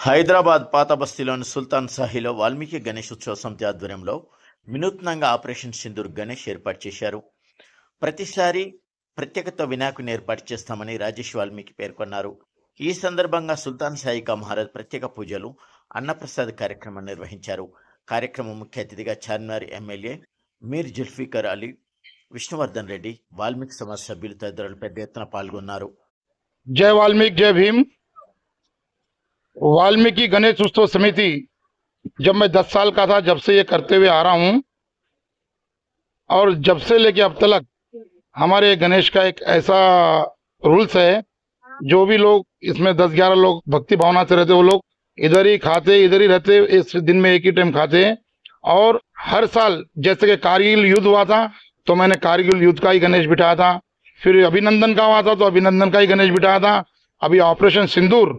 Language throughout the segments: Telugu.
హైదరాబాద్ పాత బస్తీలోని సుల్తాన్ సాహిలో వాల్మీకి గణేశోత్సవ సమితి ఆధ్వర్యంలో వినూత్నంగా ఆపరేషన్ సింధూర్ గణేష్ ఏర్పాటు చేశారు. ప్రతిసారి ప్రత్యేకత వినాయకుని ఏర్పాటు చేస్తామని రాజేష్ వాల్మీకి పేర్కొన్నారు. ఈ సందర్భంగా సుల్తాన్ సాయికా మహారాజ్ ప్రత్యేక పూజలు, అన్నప్రసాద్ కార్యక్రమం నిర్వహించారు. కార్యక్రమం ముఖ్య అతిథిగా చార్మినార్ ఎమ్మెల్యే మీర్ జుల్ఫికర్ అలీ, విష్ణువర్ధన్ రెడ్డి, వాల్మీకి సమాజ్ సభ్యులు తదితరులు పెద్ద ఎత్తున పాల్గొన్నారు. जय वाल्मीकि जय भीम। वाल्मीकि गणेश उत्सव समिति जब मैं 10 साल का था, जब से ये करते हुए आ रहा हूँ और जब से लेके अब तक हमारे गणेश का एक ऐसा रूल्स है, जो भी लोग इसमें 10-11 लोग भक्ति भावना से रहते, वो लोग इधर ही खाते, इधर ही रहते, इस दिन में एक ही टाइम खाते हैं। और हर साल जैसे कि कारगिल युद्ध हुआ था तो मैंने कारगिल युद्ध का ही गणेश बिठाया था, फिर अभिनंदन का हुआ था तो अभिनंदन का ही गणेश बिठाया था, अभी ऑपरेशन सिंदूर।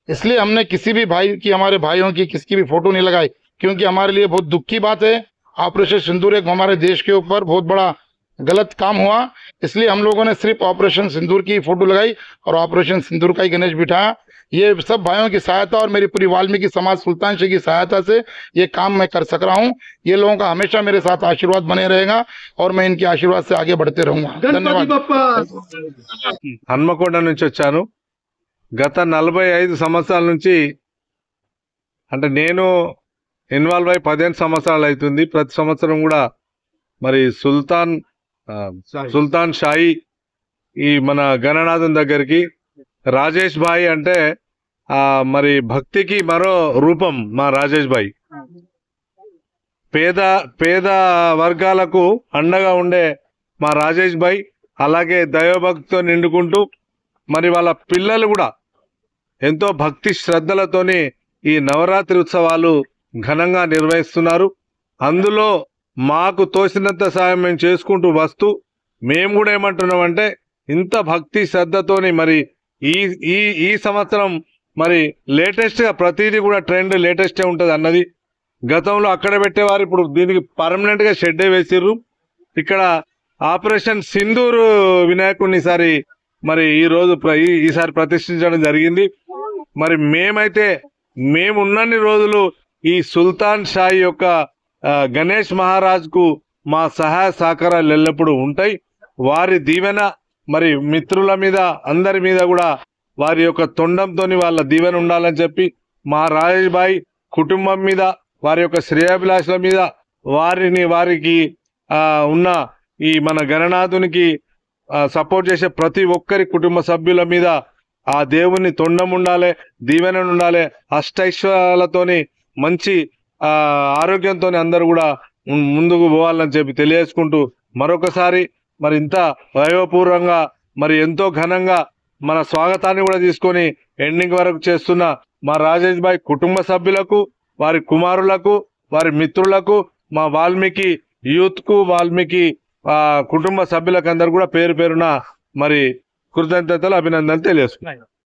इसलिए हमने किसी भी भाई की, हमारे भाइयों की किसी की भी फोटो नहीं लगाई, क्योंकि हमारे लिए बहुत दुख की बात है। ऑपरेशन सिंदूर एक हमारे देश के ऊपर बहुत बड़ा गलत काम हुआ, इसलिए हम लोगों ने सिर्फ ऑपरेशन सिंदूर की फोटो लगाई और ऑपरेशन सिंदूर का ही गणेश बिठाया। ये सब भाइयों की सहायता और मेरी पूरी वाल्मीकि समाज सुल्तान शाही की सहायता से ये काम मैं कर सक रहा हूँ। ये लोगों का हमेशा मेरे साथ आशीर्वाद बने रहेगा और मैं इनके आशीर्वाद से आगे बढ़ते रहूंगा। धन्यवाद। హన్మకొండ నుంచి వచ్చాను. గత 45 సంవత్సరాల నుంచి, అంటే నేను ఇన్వాల్వ్ అయి 15 సంవత్సరాలు అవుతుంది. ప్రతి సంవత్సరం కూడా మరి సుల్తాన్ షాయి ఈ మన గణనాథం దగ్గరికి, రాజేష్ భాయ్ అంటే మరి భక్తికి మరో రూపం మా రాజేష్ భాయ్. పేద వర్గాలకు అండగా ఉండే మా రాజేష్ భాయ్, అలాగే దైవభక్తితో నిండుకుంటూ మరి వాళ్ళ పిల్లలు కూడా ఎంతో భక్తి శ్రద్ధలతోని ఈ నవరాత్రి ఉత్సవాలు ఘనంగా నిర్వహిస్తున్నారు. అందులో మాకు తోసినంత సాయం మేము చేసుకుంటూ వస్తూ, మేము కూడా ఏమంటున్నామంటే ఇంత భక్తి శ్రద్ధతోని మరి ఈ సంవత్సరం మరి లేటెస్ట్గా ప్రతిదీ కూడా ట్రెండ్ లేటెస్టే ఉంటుంది అన్నది. గతంలో అక్కడ పెట్టేవారు, ఇప్పుడు దీనికి పర్మనెంట్గా షెడ్డే వేసిర్రు. ఇక్కడ ఆపరేషన్ సింధూర్ వినాయకుడిని మరి ఈసారి ప్రతిష్ఠించడం జరిగింది. మరి మేమున్నన్ని రోజులు ఈ సుల్తాన్ షాయి యొక్క గణేష్ మహారాజ్కు మా సహాయ సహకారాలు ఎల్లప్పుడూ ఉంటాయి. వారి దీవెన మరి మిత్రుల మీద, అందరి మీద కూడా వారి యొక్క తొండంతో వాళ్ళ దీవెన ఉండాలని చెప్పి మా రాజేష్ భాయ్ కుటుంబం మీద, వారి యొక్క శ్రేయాభిలాషుల మీద, వారికి ఉన్న ఈ మన గణనాథునికి సపోర్ట్ చేసే ప్రతి ఒక్కరి కుటుంబ సభ్యుల మీద ఆ దేవుని తొండం ఉండాలి, దీవెన ఉండాలి. అష్టైశ్వర్యాలతోని మంచి ఆరోగ్యంతో అందరూ కూడా ముందుకు పోవాలని చెప్పి తెలియజేసుకుంటూ, మరొకసారి మరి ఇంత వైభవపూర్వంగా మరి ఎంతో ఘనంగా మన స్వాగతాన్ని కూడా తీసుకొని ఎండింగ్ వరకు చేస్తున్న మా రాజేష్ భాయ్ కుటుంబ సభ్యులకు, వారి కుమారులకు, వారి మిత్రులకు, మా వాల్మీకి యూత్కు, వాల్మీకి కుటుంబ సభ్యులకు అందరూ కూడా పేరు పేరున మరి కృతజ్ఞతలు, అభినందనలు తెలియజేస్తున్నాయి.